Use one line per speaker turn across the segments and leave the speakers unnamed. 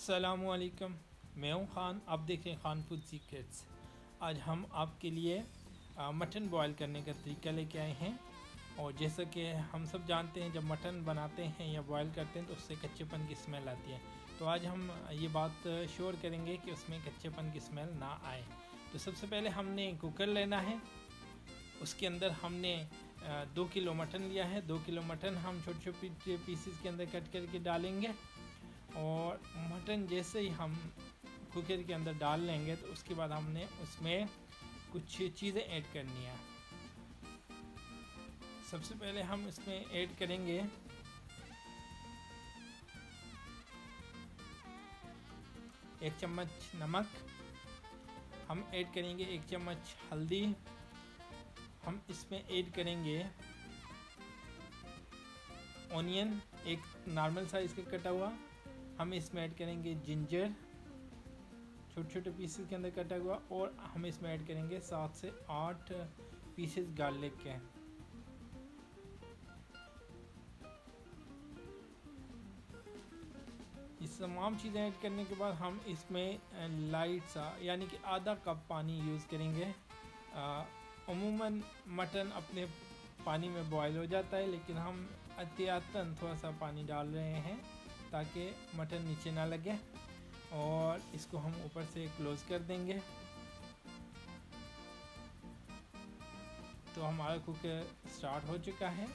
अस्सलामुअलैकुम, मैं हूं ख़ान। आप देख रहे हैं ख़ान फूड सीक्रेट्स। आज हम आपके लिए मटन बॉयल करने का तरीका लेके आए हैं। और जैसा कि हम सब जानते हैं, जब मटन बनाते हैं या बॉयल करते हैं तो उससे कच्चेपन की स्मेल आती है। तो आज हम ये बात श्योर करेंगे कि उसमें कच्चेपन की स्मेल ना आए। तो सबसे पहले हमने कुकर लेना है। उसके अंदर हमने 2 किलो मटन लिया है। 2 किलो मटन हम छोटे छोटे पीसेस के अंदर कट करके डालेंगे। और मटन जैसे ही हम कुकर के अंदर डाल लेंगे तो उसके बाद हमने उसमें कुछ चीज़ें ऐड करनी है। सबसे पहले हम इसमें ऐड करेंगे एक चम्मच नमक, हम ऐड करेंगे 1 चम्मच हल्दी, हम इसमें ऐड करेंगे ऑनियन एक नॉर्मल साइज़ का कटा हुआ, हम इसमें ऐड करेंगे जिंजर छोटे छोटे पीसेस के अंदर कटा हुआ, और हम इसमें ऐड करेंगे 7 से 8 पीसेस गार्लिक के। इस तमाम चीज़ें ऐड करने के बाद हम इसमें लाइट सा यानी कि आधा कप पानी यूज़ करेंगे। अमूमन मटन अपने पानी में बॉयल हो जाता है, लेकिन हम एहतियातन थोड़ा सा पानी डाल रहे हैं ताकि मटन नीचे ना लगे। और इसको हम ऊपर से क्लोज़ कर देंगे। तो हमारा कुकर स्टार्ट हो चुका है।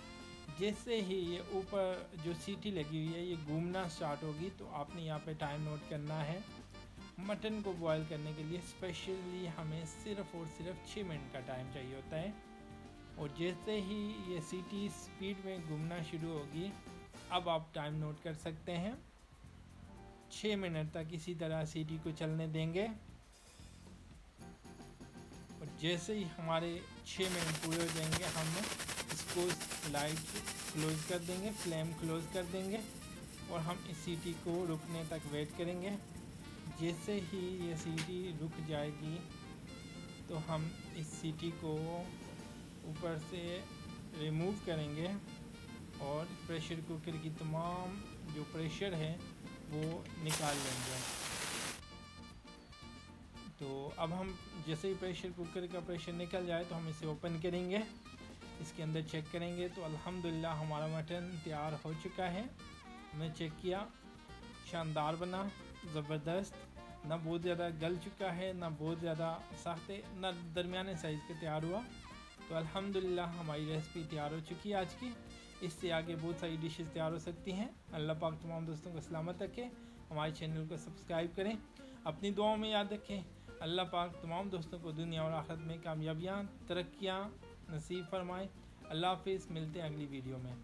जैसे ही ये ऊपर जो सीटी लगी हुई है ये घूमना स्टार्ट होगी तो आपने यहाँ पे टाइम नोट करना है। मटन को बॉयल करने के लिए स्पेशली हमें सिर्फ़ और सिर्फ 6 मिनट का टाइम चाहिए होता है। और जैसे ही ये सीटी स्पीड में घूमना शुरू होगी, अब आप टाइम नोट कर सकते हैं। 6 मिनट तक इसी तरह सीटी को चलने देंगे। और जैसे ही हमारे 6 मिनट पूरे हो जाएंगे, हम इसको लाइट क्लोज़ कर देंगे, फ्लेम क्लोज़ कर देंगे, और हम इस सीटी को रुकने तक वेट करेंगे। जैसे ही ये सीटी रुक जाएगी तो हम इस सीटी को ऊपर से रिमूव करेंगे और प्रेशर कुकर की तमाम जो प्रेशर है वो निकाल लेंगे। तो अब हम जैसे ही प्रेशर कुकर का प्रेशर निकल जाए तो हम इसे ओपन करेंगे, इसके अंदर चेक करेंगे तो अल्हम्दुलिल्लाह हमारा मटन तैयार हो चुका है। हमने चेक किया, शानदार बना, ज़बरदस्त, ना बहुत ज़्यादा गल चुका है, ना बहुत ज़्यादा सख्त है, ना दरमियाने साइज़ का तैयार हुआ। तो अल्हम्दुलिल्लाह हमारी रेसिपी तैयार हो चुकी है आज की। इससे आगे बहुत सारी डिशेस तैयार हो सकती हैं। अल्लाह पाक तमाम दोस्तों को सलामत रखे। हमारे चैनल को सब्सक्राइब करें, अपनी दुआओं में याद रखें। अल्लाह पाक तमाम दोस्तों को दुनिया और आखिरत में कामयाबियाँ, तरक्कियाँ नसीब फरमाए। अल्लाह हाफिज़, मिलते हैं अगली वीडियो में।